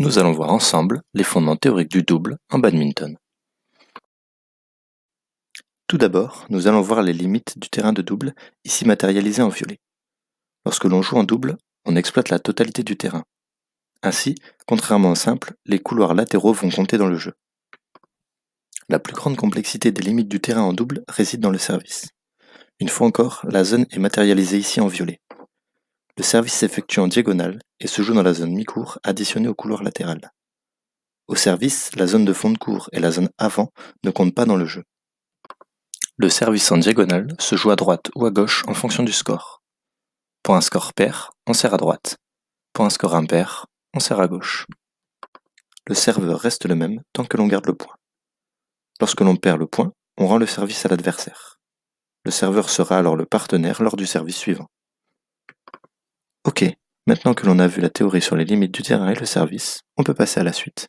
Nous allons voir ensemble les fondements théoriques du double en badminton. Tout d'abord, nous allons voir les limites du terrain de double, ici matérialisé en violet. Lorsque l'on joue en double, on exploite la totalité du terrain. Ainsi, contrairement au simple, les couloirs latéraux vont compter dans le jeu. La plus grande complexité des limites du terrain en double réside dans le service. Une fois encore, la zone est matérialisée ici en violet. Le service s'effectue en diagonale et se joue dans la zone mi-court additionnée au couloir latéral. Au service, la zone de fond de court et la zone avant ne comptent pas dans le jeu. Le service en diagonale se joue à droite ou à gauche en fonction du score. Pour un score pair, on sert à droite. Pour un score impair, on sert à gauche. Le serveur reste le même tant que l'on garde le point. Lorsque l'on perd le point, on rend le service à l'adversaire. Le serveur sera alors le partenaire lors du service suivant. Ok, maintenant que l'on a vu la théorie sur les limites du terrain et le service, on peut passer à la suite.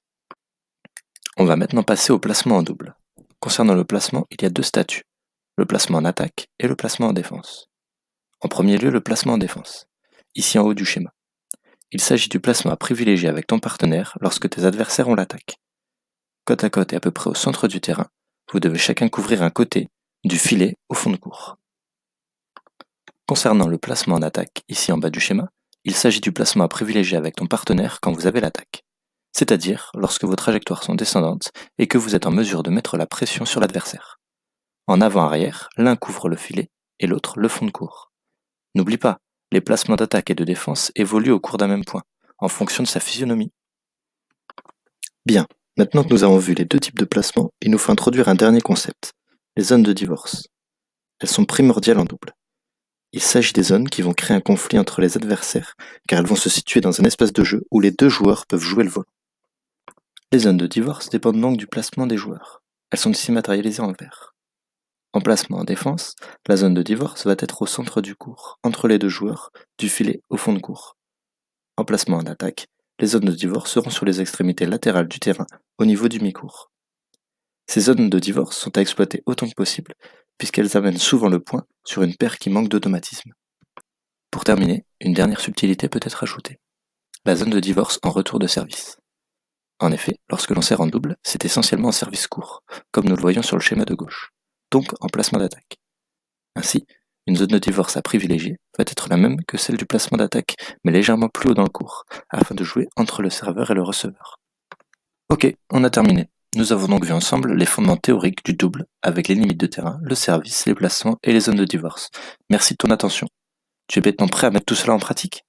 On va maintenant passer au placement en double. Concernant le placement, il y a deux statuts, le placement en attaque et le placement en défense. En premier lieu, le placement en défense, ici en haut du schéma. Il s'agit du placement à privilégier avec ton partenaire lorsque tes adversaires ont l'attaque. Côte à côte et à peu près au centre du terrain, vous devez chacun couvrir un côté, du filet au fond de court. Concernant le placement en attaque, ici en bas du schéma, il s'agit du placement à privilégier avec ton partenaire quand vous avez l'attaque. C'est-à-dire lorsque vos trajectoires sont descendantes et que vous êtes en mesure de mettre la pression sur l'adversaire. En avant-arrière, l'un couvre le filet et l'autre le fond de court. N'oublie pas, les placements d'attaque et de défense évoluent au cours d'un même point, en fonction de sa physionomie. Bien, maintenant que nous avons vu les deux types de placements, il nous faut introduire un dernier concept, les zones de divorce. Elles sont primordiales en double. Il s'agit des zones qui vont créer un conflit entre les adversaires, car elles vont se situer dans un espace de jeu où les deux joueurs peuvent jouer le volant. Les zones de divorce dépendent donc du placement des joueurs. Elles sont ici matérialisées en vert. En placement en défense, la zone de divorce va être au centre du court, entre les deux joueurs, du filet au fond de court. En placement en attaque, les zones de divorce seront sur les extrémités latérales du terrain, au niveau du mi-court. Ces zones de divorce sont à exploiter autant que possible, puisqu'elles amènent souvent le point sur une paire qui manque d'automatisme. Pour terminer, une dernière subtilité peut être ajoutée. La zone de divorce en retour de service. En effet, lorsque l'on sert en double, c'est essentiellement en service court, comme nous le voyons sur le schéma de gauche, donc en placement d'attaque. Ainsi, une zone de divorce à privilégier va être la même que celle du placement d'attaque, mais légèrement plus haut dans le court, afin de jouer entre le serveur et le receveur. Ok, on a terminé. Nous avons donc vu ensemble les fondements théoriques du double, avec les limites de terrain, le service, les placements et les zones de divorce. Merci de ton attention. Tu es maintenant prêt à mettre tout cela en pratique ?